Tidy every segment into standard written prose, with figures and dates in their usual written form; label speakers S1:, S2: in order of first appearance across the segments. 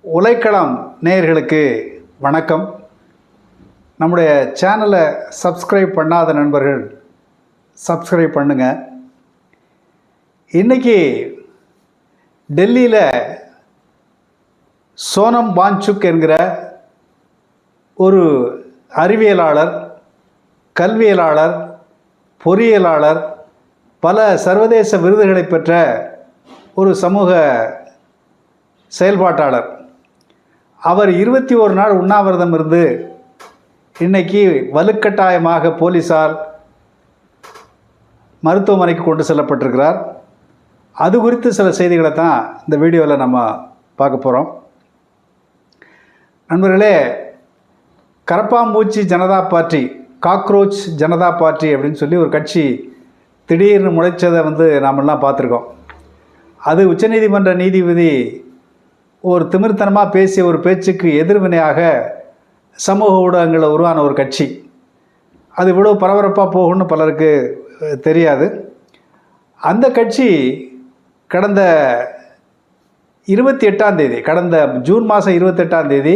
S1: உலைக்களம் நேயர்களுக்கு வணக்கம். நம்முடைய சேனலை சப்ஸ்கிரைப் பண்ணாத நண்பர்கள் சப்ஸ்கிரைப் பண்ணுங்கள். இன்றைக்கி டெல்லியில் சோனம் வாங்சுக் என்கிற ஒரு அறிவியலாளர், கல்வியலாளர், பொறியியலாளர், பல சர்வதேச விருதுகளை பெற்ற ஒரு சமூக செயல்பாட்டாளர். அவர் 21 நாள் உண்ணாவிரதம் இருந்து இன்றைக்கி வலுக்கட்டாயமாக போலீஸால் மருத்துவமனைக்கு கொண்டு செல்லப்பட்டிருக்கிறார். அது குறித்து சில செய்திகளை தான் இந்த வீடியோவில் நம்ம பார்க்க போகிறோம். நண்பர்களே, கரப்பாம்பூச்சி Janata party, cockroach Janata party அப்படின்னு சொல்லி ஒரு கட்சி திடீர்னு முளைச்சதை நாமெல்லாம் பார்த்துருக்கோம். அது உச்சநீதிமன்ற நீதிபதி ஒரு திமிர்த்தனமாக பேசிய ஒரு பேச்சுக்கு எதிர்வினையாக சமூக ஊடகங்களில் உருவான ஒரு கட்சி. அது இவ்வளோ பரபரப்பாக போகும்னு பலருக்கு தெரியாது. அந்த கட்சி கடந்த 28ஆம் தேதி, கடந்த ஜூன் மாதம் 28ஆம் தேதி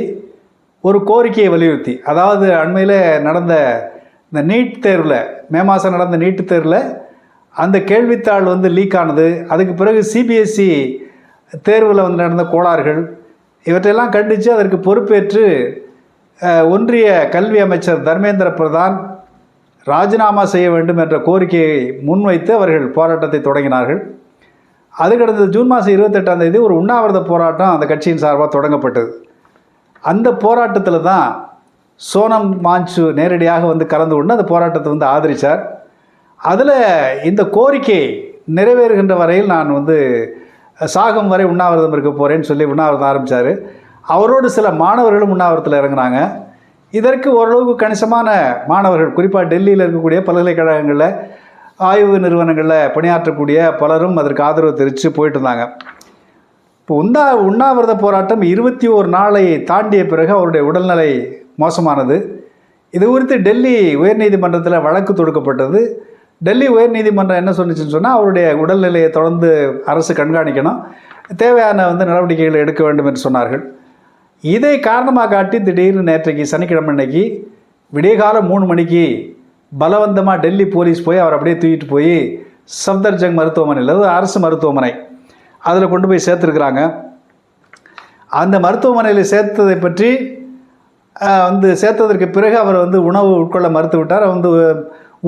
S1: ஒரு கோரிக்கையை வலியுறுத்தி, அதாவது அண்மையில் நடந்த இந்த நீட் தேர்வில், மே மாதம் நடந்த நீட் தேர்வில் அந்த கேள்வித்தாள் லீக் ஆனது, அதுக்கு பிறகு சிபிஎஸ்சி தேர்வில் நடந்த கோளாறுகள், இவற்றையெல்லாம் கண்டித்து அதற்கு பொறுப்பேற்று ஒன்றிய கல்வி அமைச்சர் தர்மேந்திர பிரதான் ராஜினாமா செய்ய வேண்டும் என்ற கோரிக்கையை முன்வைத்து அவர்கள் போராட்டத்தை தொடங்கினார்கள். அது கடந்த ஜூன் மாதம் 28ஆம் தேதி ஒரு உண்ணாவிரத போராட்டம் அந்த கட்சியின் சார்பாக தொடங்கப்பட்டது. அந்த போராட்டத்தில் தான் சோனம் வாங்சுக் நேரடியாக கலந்து கொண்டு அந்த போராட்டத்தை ஆதரித்தார். அதில் இந்த கோரிக்கை நிறைவேறுகின்ற வரையில் நான் சாகும் வரை உண்ணாவிரதம் இருக்க போகிறேன்னு சொல்லி உண்ணாவிரதம் ஆரம்பித்தார். அவரோடு சில மாணவர்களும் உண்ணாவிரதத்தில் இறங்கினாங்க. இதற்கு ஓரளவுக்கு கணிசமான மாணவர்கள், குறிப்பாக டெல்லியில் இருக்கக்கூடிய பல்கலைக்கழகங்களில், ஆய்வு நிறுவனங்களில் பணியாற்றக்கூடிய பலரும் அதற்கு ஆதரவு தெரிவித்து போயிட்டு இருந்தாங்க. இப்போ உண்ணாவிரத போராட்டம் 21 நாளை தாண்டிய பிறகு அவருடைய உடல்நிலை மோசமானது. இது குறித்து டெல்லி உயர்நீதிமன்றத்தில் வழக்கு தொடுக்கப்பட்டது. டெல்லி உயர்நீதிமன்றம் என்ன சொன்னிச்சுன்னு சொன்னால், அவருடைய உடல்நிலையை தொடர்ந்து அரசு கண்காணிக்கணும், தேவையான நடவடிக்கைகளை எடுக்க வேண்டும் என்று சொன்னார்கள். இதை காரணமாக காட்டி திடீர்னு நேற்றைக்கு சனிக்கிழமை அன்னைக்கு விடியகால 3 மணிக்கு பலவந்தமாக டெல்லி போலீஸ் போய் அவர் அப்படியே தூக்கிட்டு போய் சஃப்தர்ஜங் மருத்துவமனையில், அது அரசு மருத்துவமனை, அதில் கொண்டு போய் சேர்த்துருக்குறாங்க. அந்த மருத்துவமனையில் சேர்த்ததை பற்றி சேர்த்ததற்கு பிறகு அவர் உணவு உட்கொள்ள மறுத்து விட்டார்.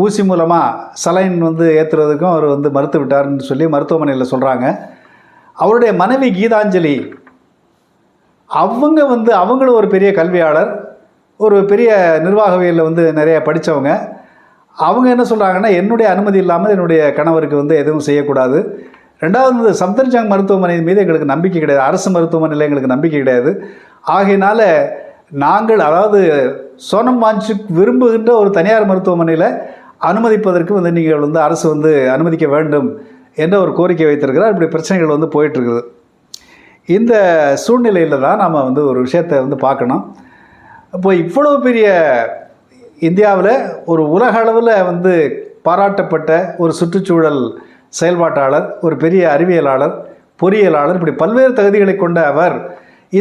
S1: ஊசி மூலமாக சலைன் ஏற்றுறதுக்கும் அவர் மறுத்து விட்டார்னு சொல்லி மருத்துவமனையில் சொல்கிறாங்க. அவருடைய மனைவி கீதாஞ்சலி, அவங்க அவங்களும் ஒரு பெரிய கல்வியாளர், ஒரு பெரிய நிர்வாகவியலில் நிறைய படித்தவங்க. அவங்க என்ன சொல்கிறாங்கன்னா, என்னுடைய அனுமதி இல்லாமல் என்னுடைய கணவருக்கு எதுவும் செய்யக்கூடாது. ரெண்டாவது, சஃப்தர்ஜங் மருத்துவமனை மீது எங்களுக்கு நம்பிக்கை கிடையாது, அரசு மருத்துவமனையில் எங்களுக்கு நம்பிக்கை கிடையாது. ஆகையினால நாங்கள், அதாவது சோனம் வாங்சுக் விரும்புகின்ற ஒரு தனியார் மருத்துவமனையில் அனுமதிப்பதற்கு நீங்கள் அரசு அனுமதிக்க வேண்டும் என்ற ஒரு கோரிக்கை வைத்திருக்கிறார். இப்படி பிரச்சனைகள் போயிட்டுருக்குது. இந்த சூழ்நிலையில் தான் நாம் ஒரு விஷயத்தை பார்க்கணும். இப்போ இவ்வளோ பெரிய இந்தியாவில் ஒரு உலக அளவில் பாராட்டப்பட்ட ஒரு சுற்றுச்சூழல் செயல்பாட்டாளர், ஒரு பெரிய அறிவியலாளர், பொறியியலாளர், இப்படி பல்வேறு தகுதிகளை கொண்ட அவர்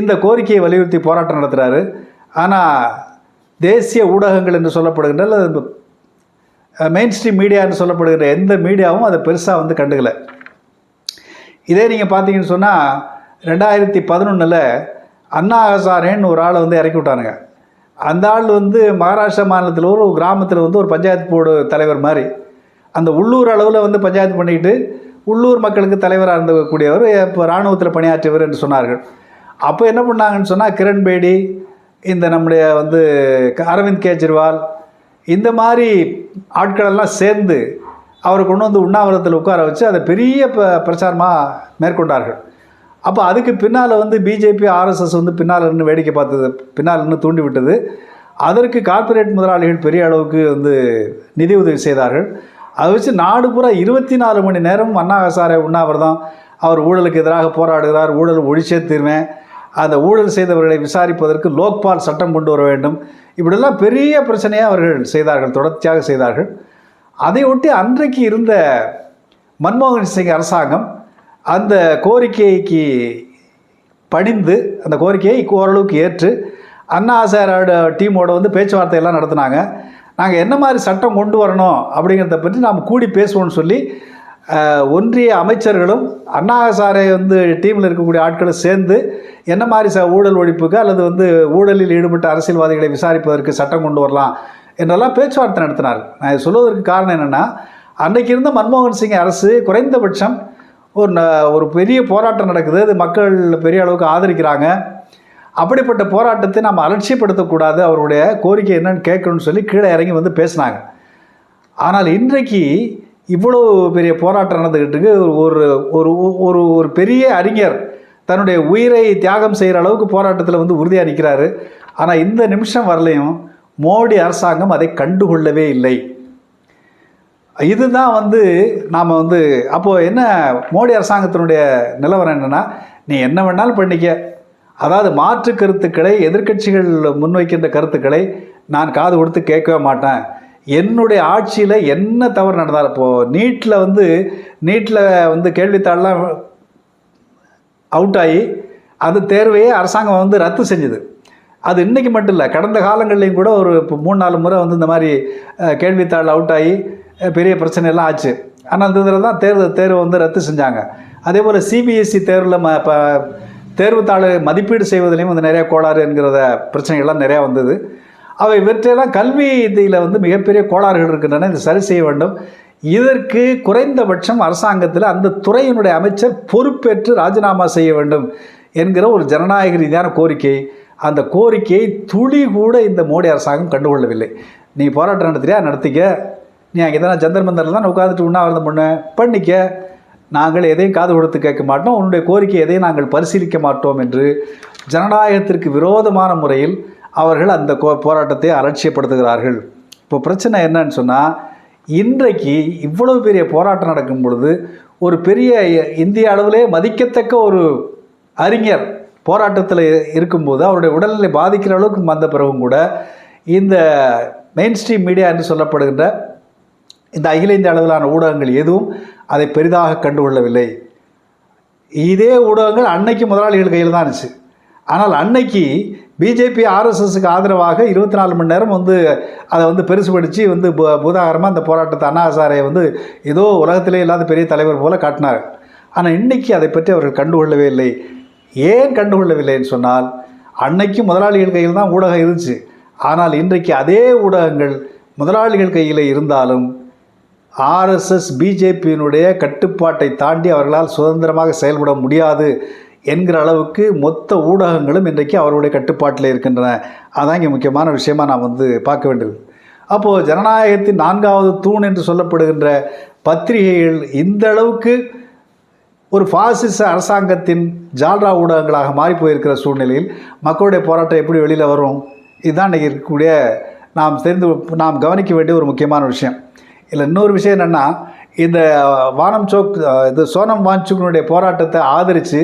S1: இந்த கோரிக்கையை வலியுறுத்தி போராட்டம் நடத்துகிறாரு. ஆனால் தேசிய ஊடகங்கள் என்று சொல்லப்படுகின்ற, மெயின் ஸ்ட்ரீம் மீடியான்னு சொல்லப்படுகிற எந்த மீடியாவும் அதை பெருசாக கண்டுக்கலை. இதே நீங்கள் பார்த்தீங்கன்னு சொன்னால், 2011 அண்ணா ஹசாரேன்னு ஒரு ஆளை இறக்கி விட்டானுங்க. அந்த ஆள் மகாராஷ்டிரா மாநிலத்தில் ஒரு கிராமத்தில் ஒரு பஞ்சாயத்து போர்டு தலைவர் மாதிரி, அந்த உள்ளூர் அளவில் பஞ்சாயத்து பண்ணிக்கிட்டு உள்ளூர் மக்களுக்கு தலைவராக இருந்தக்கூடியவர், இப்போ இராணுவத்தில் பணியாற்றியவர் என்று சொன்னார்கள். அப்போ என்ன பண்ணாங்கன்னு சொன்னால், கிரண் பேடி, இந்த நம்முடைய அரவிந்த் கெஜ்ரிவால், இந்த மாதிரி ஆட்களெல்லாம் சேர்ந்து அவரை கொண்டு உண்ணாவிரதத்தில் உட்கார வச்சு அதை பெரிய பிரச்சாரமாக மேற்கொண்டார்கள். அப்போ அதுக்கு பின்னால் பிஜேபி, ஆர்எஸ்எஸ் பின்னால் நின்று வேடிக்கை பார்த்தது, பின்னால் நின்று தூண்டி விட்டது. அதற்கு கார்ப்பரேட் முதலாளிகள் பெரிய அளவுக்கு நிதி உதவி செய்தார்கள். அதை வச்சு நாடு பூரா 24 மணி நேரம் அண்ணா ஹசாரே உண்ணாவிரதம், அவர் ஊழலுக்கு எதிராக போராடுகிறார், ஊழல் ஒழிச்சே தீர்வேன், அந்த ஊழல் செய்தவர்களை விசாரிப்பதற்கு லோக்பால் சட்டம் கொண்டு வர வேண்டும், இப்படிலாம் பெரிய பிரச்சனையாக அவர்கள் செய்தார்கள், தொடர்ச்சியாக செய்தார்கள். அதை ஒட்டி அன்றைக்கு இருந்த மன்மோகன் சிங் அரசாங்கம் அந்த கோரிக்கைக்கு பணிந்து அந்த கோரிக்கையை ஓரளவுக்கு ஏற்று அண்ணா ஹசாரோட டீமோட வந்து பேச்சுவார்த்தையெல்லாம் நடத்தினாங்க. நாங்கள் என்ன மாதிரி சட்டம் கொண்டு வரணும் அப்படிங்கிறத பற்றி நாம் கூடி பேசுவோம்னு சொல்லி ஒன்றிய அமைச்சர்களும் அண்ணா ஹசாரே வந்து டீமில் இருக்கக்கூடிய ஆட்களும் சேர்ந்து என்ன மாதிரி ஊழல் ஒழிப்புக்கு அல்லது வந்து ஊழலில் ஈடுபட்ட அரசியல்வாதிகளை விசாரிப்பதற்கு சட்டம் கொண்டு வரலாம் என்றெல்லாம் பேச்சுவார்த்தை நடத்தினார். நான் சொல்வதற்கு காரணம் என்னென்னா, அன்றைக்கு இருந்த மன்மோகன் சிங் அரசு குறைந்தபட்சம் ஒரு பெரிய போராட்டம் நடக்குது, அது மக்கள் பெரிய அளவுக்கு ஆதரிக்கிறாங்க, அப்படிப்பட்ட போராட்டத்தை நம்ம அலட்சியப்படுத்தக்கூடாது, அவருடைய கோரிக்கை என்னன்னு கேட்கணும்னு சொல்லி கீழே இறங்கி வந்து பேசினாங்க. ஆனால் இன்றைக்கு இவ்வளோ பெரிய போராட்டம் நடந்துக்கிட்டு ஒரு ஒரு ஒரு ஒரு பெரிய அறிஞர் தன்னுடைய உயிரை தியாகம் செய்கிற அளவுக்கு போராட்டத்தில் வந்து உறுதியாக நிற்கிறாரு. ஆனால் இந்த நிமிஷம் வரலையும் மோடி அரசாங்கம் அதை கண்டுகொள்ளவே இல்லை. இதுதான் வந்து நாம் வந்து அப்போது என்ன மோடி அரசாங்கத்தினுடைய நிலவரம் என்னென்னா, நீ என்ன வேணாலும் பண்ணிக்க, அதாவது மாற்று கருத்துக்களை எதிர்க்கட்சிகள் முன்வைக்கின்ற கருத்துக்களை நான் காது கொடுத்து கேட்கவே மாட்டேன். என்னுடைய ஆட்சியில் என்ன தவறு நடந்தால், இப்போது நீட்டில் வந்து கேள்வித்தாளெலாம் அவுட் ஆகி அந்த தேர்வையே அரசாங்கம் வந்து ரத்து செஞ்சுது. அது இன்றைக்கி மட்டும் இல்லை, கடந்த காலங்கள்லேயும் கூட ஒரு 3-4 முறை வந்து இந்த மாதிரி கேள்வித்தாள் அவுட் ஆகி பெரிய பிரச்சனையெல்லாம் ஆச்சு. ஆனால் அந்த இதில் தான் தேர்வை வந்து ரத்து செஞ்சாங்க. அதே போல் சிபிஎஸ்சி தேர்வில் இப்போ தேர்வுத்தாள் மதிப்பீடு செய்வதிலையும் வந்து நிறையா கோளாறு என்கிறத பிரச்சனைகள்லாம் நிறையா வந்தது. அவை இவற்றையெல்லாம் கல்வி இதில் வந்து மிகப்பெரிய கோளாறுகள் இருக்கின்றன, இதை சரி செய்ய வேண்டும். இதற்கு குறைந்தபட்சம் அரசாங்கத்தில் அந்த துறையினுடைய அமைச்சர் பொறுப்பேற்று ராஜினாமா செய்ய வேண்டும் என்கிற ஒரு ஜனநாயக ரீதியான கோரிக்கை. அந்த கோரிக்கையை துளி கூட இந்த மோடி அரசாங்கம் கண்டுகொள்ளவில்லை. நீ போராட்டம் நடத்துறியா, நடத்திக்க. நீ அங்கே தானே ஜந்தர் மந்தரில் தான் உட்காந்துட்டு உண்ணாவிரதம் பண்ணிக்க. நாங்கள் எதையும் காது கொடுத்து கேட்க மாட்டோம், உன்னுடைய கோரிக்கை எதையும் நாங்கள் பரிசீலிக்க மாட்டோம் என்று ஜனநாயகத்திற்கு விரோதமான முறையில் அவர்கள் அந்த போராட்டத்தை அலட்சியப்படுத்துகிறார்கள். இப்போ பிரச்சனை என்னன்னு சொன்னால், இன்றைக்கு இவ்வளவு பெரிய போராட்டம் நடக்கும் பொழுது ஒரு பெரிய இந்திய அளவிலே மதிக்கத்தக்க ஒரு அறிஞர் போராட்டத்தில் இருக்கும்போது அவருடைய உடல்நிலை பாதிக்கிற அளவுக்கு வந்த பிறகும் கூட இந்த மெயின் ஸ்ட்ரீம் மீடியா என்று சொல்லப்படுகின்ற இந்த அகில இந்திய அளவிலான ஊடகங்கள் எதுவும் அதை பெரிதாக கண்டுகொள்ளவில்லை. இதே ஊடகங்கள் அன்னைக்கு முதலாளிகள் கையில் தான் இருந்துச்சு. ஆனால் அன்னைக்கு பிஜேபி ஆர்எஸ்எஸ்க்கு ஆதரவாக 24 மணி நேரம் வந்து அதை வந்து பெருசுபடுத்தி வந்து பூதாகரமாக அந்த போராட்டத்தை அண்ணா ஹசாரே வந்து ஏதோ உலகத்திலே இல்லாத பெரிய தலைவர் போல காட்டினார். ஆனால் இன்றைக்கி அதை பற்றி அவர்கள் கண்டுகொள்ளவே இல்லை. ஏன் கண்டுகொள்ளவில்லைன்னு சொன்னால், அன்னைக்கு முதலாளிகள் கையில் தான் ஊடகம் இருந்துச்சு. ஆனால் இன்றைக்கு அதே ஊடகங்கள் முதலாளிகள் கையில் இருந்தாலும் ஆர்எஸ்எஸ் பிஜேபியினுடைய கட்டுப்பாட்டை தாண்டி அவர்களால் சுதந்திரமாக செயல்பட முடியாது என்கிற அளவுக்கு மொத்த ஊடகங்களும் இன்றைக்கு அவருடைய கட்டுப்பாட்டில் இருக்கின்றன. அதான் இங்கே முக்கியமான விஷயமாக நாம் வந்து பார்க்க வேண்டியது. அப்போது ஜனநாயகத்தின் 4வது தூண் என்று சொல்லப்படுகின்ற பத்திரிகைகள் இந்த அளவுக்கு ஒரு பாசிச அரசாங்கத்தின் ஜால்ரா ஊடகங்களாக மாறி போயிருக்கிற சூழ்நிலையில் மக்களுடைய போராட்டம் எப்படி வெளியில் வரும்? இதுதான் இன்றைக்கி இருக்கக்கூடிய நாம் கவனிக்க வேண்டிய ஒரு முக்கியமான விஷயம். இல்லை இன்னொரு விஷயம் என்னென்னா, இந்த சோனம் வாங்சுக்கினுடைய போராட்டத்தை ஆதரித்து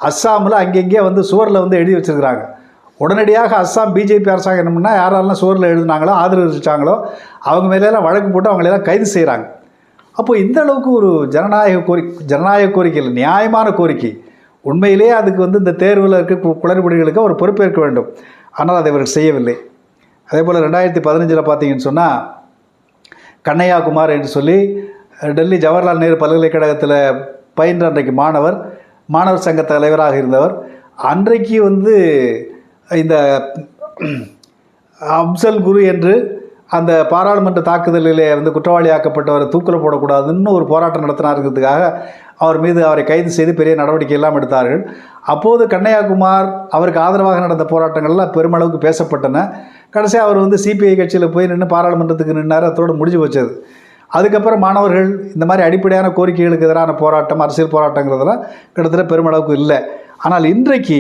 S1: அஸ்ஸாமில் அங்கங்கே வந்து சுவரில் வந்து எழுதி வச்சுருக்கிறாங்க. உடனடியாக அஸ்ஸாம் பிஜேபி அரசாங்கம் என்ன பண்ணால் யாரெல்லாம் சுவரில் எழுதினாங்களோ ஆதரிச்சாங்களோ அவங்க மேலெல்லாம் வழக்கு போட்டு அவங்களெல்லாம் கைது செய்கிறாங்க. அப்போது இந்த அளவுக்கு ஒரு ஜனநாயக கோரிக்கை இல்லை, நியாயமான கோரிக்கை. உண்மையிலேயே அதுக்கு வந்து இந்த தேர்வில் இருக்க குளறுபடிகளுக்கு அவர் பொறுப்பேற்க வேண்டும். ஆனால் அதை அவர்கள் செய்யவில்லை. அதே போல் 2015 பார்த்தீங்கன்னு சொன்னால், கண்ணையா குமார் என்று சொல்லி டெல்லி ஜவஹர்லால் நேரு பல்கலைக்கழகத்தில் பயின்ற அன்றைக்கு மாணவர் சங்க தலைவராக இருந்தவர், அன்றைக்கு வந்து இந்த அப்சல் குரு என்று அந்த பாராளுமன்ற தாக்குதலிலே வந்து குற்றவாளியாக்கப்பட்டவரை தூக்கில் போடக்கூடாதுன்னு ஒரு போராட்டம் நடத்தினாருங்கிறதுக்காக அவரை கைது செய்து பெரிய நடவடிக்கை எல்லாம் எடுத்தார்கள். அப்போது கண்ணையாகுமார் அவருக்கு ஆதரவாக நடந்த போராட்டங்கள்லாம் பெருமளவுக்கு பேசப்பட்டன. கடைசியாக அவர் வந்து சிபிஐ கட்சியில் போய் நின்று பாராளுமன்றத்துக்கு நின்றார், அதோடு முடிஞ்சு வச்சது. அதுக்கப்புறம் மாணவர்கள் இந்த மாதிரி அடிப்படையான கோரிக்கைகளுக்கு எதிரான போராட்டம், அரசியல் போராட்டங்கிறதெல்லாம் கிட்டத்தட்ட பெருமளவுக்கு இல்லை. ஆனால் இன்றைக்கு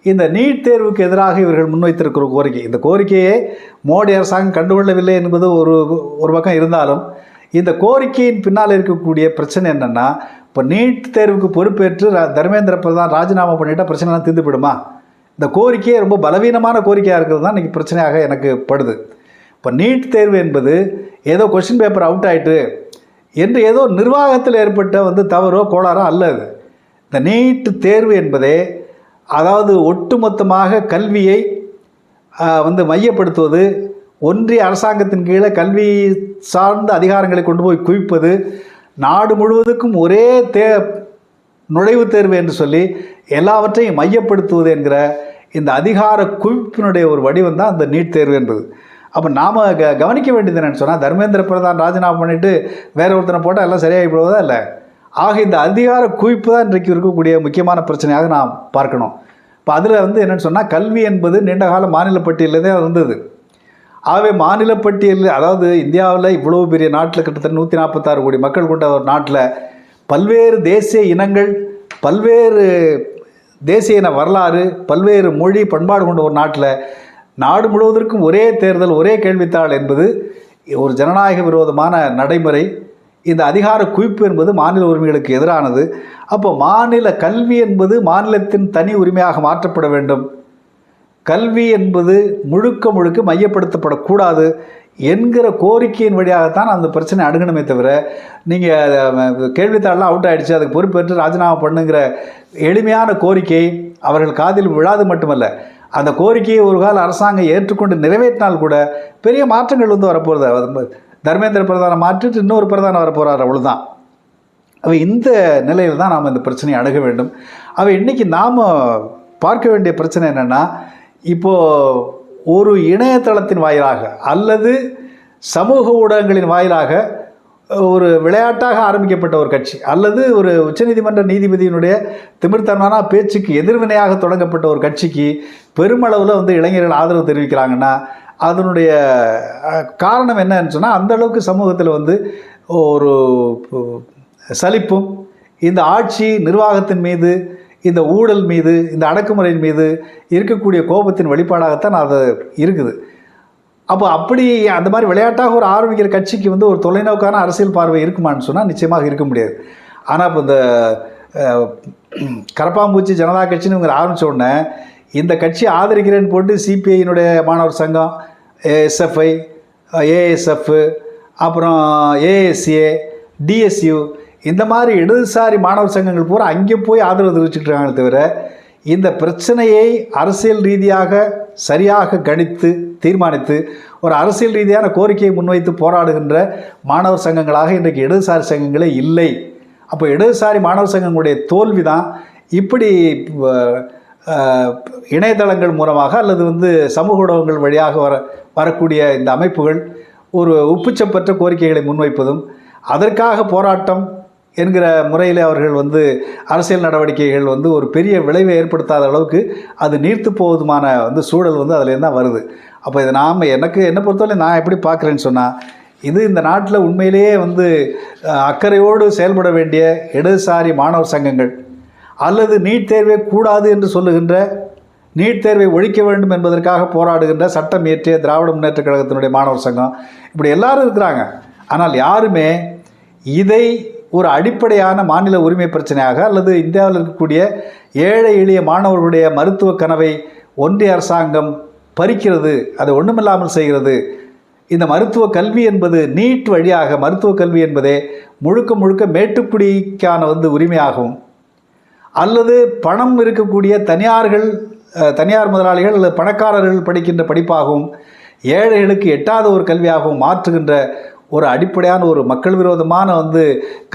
S1: இந்த நீட் தேர்வுக்கு எதிராக இவர்கள் முன்வைத்திருக்கிற கோரிக்கை, இந்த கோரிக்கையை மோடி அரசாங்கம் கண்டுகொள்ளவில்லை என்பது ஒரு பக்கம் இருந்தாலும், இந்த கோரிக்கையின் பின்னால் இருக்கக்கூடிய பிரச்சனை என்னென்னா, இப்போ நீட் தேர்வுக்கு பொறுப்பேற்று தர்மேந்திர பிரதான் ராஜினாமா பண்ணிட்டால் பிரச்சனைலாம் தீர்ந்து போயிடுமா? இந்த கோரிக்கையே ரொம்ப பலவீனமான கோரிக்கையாக இருக்கிறது தான் இன்றைக்கி பிரச்சனையாக எனக்கு படுது. இப்போ நீட் தேர்வு என்பது ஏதோ கொஸ்டின் பேப்பர் அவுட் ஆகிட்டு என்று ஏதோ நிர்வாகத்தில் ஏற்பட்ட வந்து தவறோ கோளாறோ அல்ல. இது இந்த நீட் தேர்வு என்பதே அதாவது ஒட்டுமொத்தமாக கல்வியை வந்து மையப்படுத்துவது, ஒன்றிய அரசாங்கத்தின் கீழே கல்வி சார்ந்த அதிகாரங்களை கொண்டு போய் குவிப்பது, நாடு முழுவதுக்கும் ஒரே நுழைவுத் தேர்வு என்று சொல்லி எல்லாவற்றையும் மையப்படுத்துவது என்கிற இந்த அதிகார குவிப்பினுடைய ஒரு வடிவம் தான் அந்த நீட் தேர்வு என்பது. அப்போ நாம் கவனிக்க வேண்டியது என்னென்னு சொன்னால், தர்மேந்திர பிரதான் ராஜினாமா பண்ணிவிட்டு வேற ஒருத்தனை போட்டால் எல்லாம் சரியாகி போவதா இல்லை. ஆக இந்த அதிகார குவிப்பு தான் இன்றைக்கு இருக்கக்கூடிய முக்கியமான பிரச்சனையாக நாம் பார்க்கணும். இப்போ அதில் வந்து என்னென்னு சொன்னால், கல்வி என்பது நீண்டகால மாநில பட்டியலில் தான் இருந்தது. ஆகவே மாநில பட்டியல், அதாவது இந்தியாவில் இவ்வளோ பெரிய நாட்டில் கிட்டத்தட்ட 146 கோடி மக்கள் கொண்ட ஒரு நாட்டில் பல்வேறு தேசிய இனங்கள், பல்வேறு தேசிய இன வரலாறு, பல்வேறு மொழி பண்பாடு கொண்ட ஒரு நாட்டில் நாடு முழுவதற்கும் ஒரே தேர்தல், ஒரே கேள்வித்தாள் என்பது ஒரு ஜனநாயக விரோதமான நடைமுறை. இந்த அதிகார குவிப்பு என்பது மாநில உரிமைகளுக்கு எதிரானது. அப்போ மாநில கல்வி என்பது மாநிலத்தின் தனி உரிமையாக மாற்றப்பட வேண்டும். கல்வி என்பது முழுக்க முழுக்க மையப்படுத்தப்படக்கூடாது என்கிற கோரிக்கையின் வழியாகத்தான் அந்த பிரச்சனை அணுகணுமே தவிர, நீங்கள் கேள்வித்தாளெலாம் அவுட் ஆகிடுச்சு, அதுக்கு பொறுப்பேற்று ராஜினாமா பண்ணுங்கிற எளிமையான கோரிக்கை அவர்கள் காதில் விழாது மட்டுமல்ல, அந்த கோரிக்கையை ஒரு கால அரசாங்கம் ஏற்றுக்கொண்டு நிறைவேற்றினால் கூட பெரிய மாற்றங்கள் வந்து வரப்போகிறது. தர்மேந்திர பிரதானை மாற்றிட்டு இன்னொரு பிரதானம் வரப்போகிறார், அவ்வளோதான். அவை இந்த நிலையில் தான் நாம் இந்த பிரச்சனையை அணுக வேண்டும். அவை இன்றைக்கி நாம் பார்க்க வேண்டிய பிரச்சனை என்னென்னா, இப்போது ஒரு இணையதளத்தின் வாயிலாக அல்லது சமூக ஊடகங்களின் வாயிலாக ஒரு விளையாட்டாக ஆரம்பிக்கப்பட்ட ஒரு கட்சி, அல்லது ஒரு உச்சநீதிமன்ற நீதிபதியினுடைய திமிர்த்தனமான பேச்சுக்கு எதிர்வினையாக தொடங்கப்பட்ட ஒரு கட்சிக்கு பெருமளவில் வந்து இளைஞர்கள் ஆதரவு தெரிவிக்கிறாங்கன்னா, அதனுடைய காரணம் என்னன்னு சொன்னால், அந்தளவுக்கு சமூகத்தில் வந்து ஒரு சலிப்பும், இந்த ஆட்சி நிர்வாகத்தின் மீது, இந்த ஊழல் மீது, இந்த அடக்குமுறையின் மீது இருக்கக்கூடிய கோபத்தின் வெளிப்பாடாகத்தான் அது இருக்குது. அப்போ அப்படி அந்த மாதிரி விளையாட்டாக ஒரு ஆரம்பிக்கிற கட்சிக்கு வந்து ஒரு தொலைநோக்கான அரசியல் பார்வை இருக்குமான்னு சொன்னால் நிச்சயமாக இருக்க முடியாது. ஆனால் இப்போ இந்த கரப்பாம்பூச்சி ஜனதா கட்சின்னு இவங்க ஆரம்பித்த உடனே இந்த கட்சியை ஆதரிக்கிறேன்னு போட்டு சிபிஐயினுடைய மாணவர் சங்கம், எஸ்எஃப்ஐ, ஏஎஸ்எஃப், அப்புறம் ஏஎஸ்ஏ, டிஎஸ்யூ, இந்த மாதிரி இடதுசாரி மாணவர் சங்கங்கள் பூரா அங்கே போய் ஆதரவு தெரிவிச்சுட்டு இருக்காங்களே தவிர, இந்த பிரச்சனையை அரசியல் ரீதியாக சரியாக கணித்து தீர்மானித்து ஒரு அரசியல் ரீதியான கோரிக்கையை முன்வைத்து போராடுகின்ற மாணவர் சங்கங்களாக இன்றைக்கு இடதுசாரி சங்கங்களே இல்லை. அப்போ இடதுசாரி மாணவர் சங்கங்களுடைய தோல்வி தான் இப்படி இணையதளங்கள் மூலமாக அல்லது வந்து சமூக ஊடகங்கள் வழியாக வரக்கூடிய இந்த அமைப்புகள் ஒரு உப்புச்சப்பற்ற கோரிக்கைகளை முன்வைப்பதும், அதற்காக போராட்டம் என்கிற முறையில் அவர்கள் வந்து அரசியல் நடவடிக்கைகள் வந்து ஒரு பெரிய விளைவை ஏற்படுத்தாத அளவுக்கு அது நீர்த்து போவதுமான வந்து சூழல் வந்து அதுலேருந்து தான் வருது. அப்போ இதை என்னை பொறுத்தவரை நான் எப்படி பார்க்குறேன்னு சொன்னால், இது இந்த நாட்டில் உண்மையிலேயே வந்து அக்கறையோடு செயல்பட வேண்டிய இடதுசாரி மாணவர் சங்கங்கள், அல்லது நீட் தேர்வே கூடாது என்று சொல்லுகின்ற, நீட் தேர்வை ஒழிக்க வேண்டும் என்பதற்காக போராடுகின்ற சட்டம் இயற்றிய திராவிட முன்னேற்றக் கழகத்தினுடைய மாணவர் சங்கம், இப்படி எல்லாரும் இருக்கிறாங்க. ஆனால் யாருமே இதை ஒரு அடிப்படையான மாநில உரிமை பிரச்சனையாக அல்லது இந்தியாவில் இருக்கக்கூடிய ஏழை எளிய மாணவர்களுடைய மருத்துவ கனவை ஒன்றிய அரசாங்கம் பறிக்கிறது, அதை ஒன்றுமில்லாமல் செய்கிறது, இந்த மருத்துவ கல்வி என்பது நீட் வழியாக மருத்துவ கல்வி என்பதே முழுக்க முழுக்க மேட்டுக்குடிக்கான வந்து உரிமையாகவும், அல்லது பணம் இருக்கக்கூடிய தனியார் முதலாளிகள் அல்லது பணக்காரர்கள் படிக்கின்ற படிப்பாகவும், ஏழைகளுக்கு எட்டாத ஒரு கல்வியாகவும் மாற்றுகின்ற ஒரு அடிப்படையான ஒரு மக்கள் விரோதமான வந்து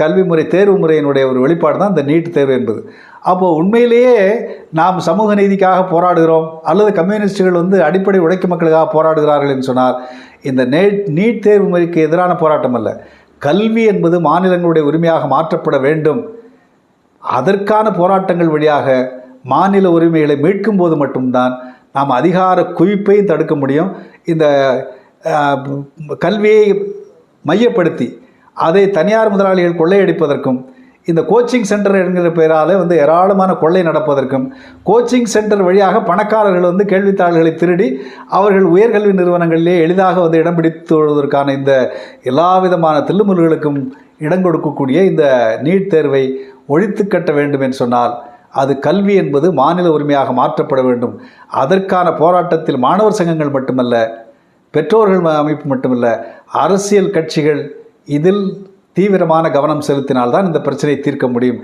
S1: கல்வி முறை தேர்வு முறையினுடைய ஒரு வெளிப்பாடு தான் இந்த நீட் தேர்வு என்பது. அப்போது உண்மையிலேயே நாம் சமூக நீதிக்காக போராடுகிறோம் அல்லது கம்யூனிஸ்டுகள் வந்து அடிப்படை உழைக்கும் மக்களுக்காக போராடுகிறார்கள் என்று சொன்னால், இந்த நீட் தேர்வு முறைக்கு எதிரான போராட்டம் அல்ல, கல்வி என்பது மாநிலங்களுடைய உரிமையாக மாற்றப்பட வேண்டும், அதற்கான போராட்டங்கள் வழியாக மாநில உரிமைகளை மீட்கும் போது மட்டும்தான் நாம் அதிகார குவிப்பையும் தடுக்க முடியும். இந்த கல்வியை மையப்படுத்தி அதை தனியார் முதலாளிகள் கொள்ளையடிப்பதற்கும், இந்த கோச்சிங் சென்டர் என்கிற பெயரால் வந்து ஏராளமான கொள்ளை நடப்பதற்கும், கோச்சிங் சென்டர் வழியாக பணக்காரர்கள் வந்து கேள்வித்தாள்களை திருடி அவர்கள் உயர்கல்வி நிறுவனங்களிலே எளிதாக வந்து இடம் பிடித்துவதற்கான இந்த எல்லா விதமான தில்லுமுல்களுக்கும் இடம் கொடுக்கக்கூடிய இந்த நீட் தேர்வை ஒழித்து கட்ட வேண்டும் என்று சொன்னால், அது கல்வி என்பது மாநில உரிமையாக மாற்றப்பட வேண்டும். அதற்கான போராட்டத்தில் மாணவர் சங்கங்கள் மட்டுமல்ல, பெற்றோர்கள் அமைப்பு மட்டுமல்ல, அரசியல் கட்சிகள் இதில் தீவிரமான கவனம் செலுத்தினால்தான் இந்த பிரச்சனையை தீர்க்க முடியும்.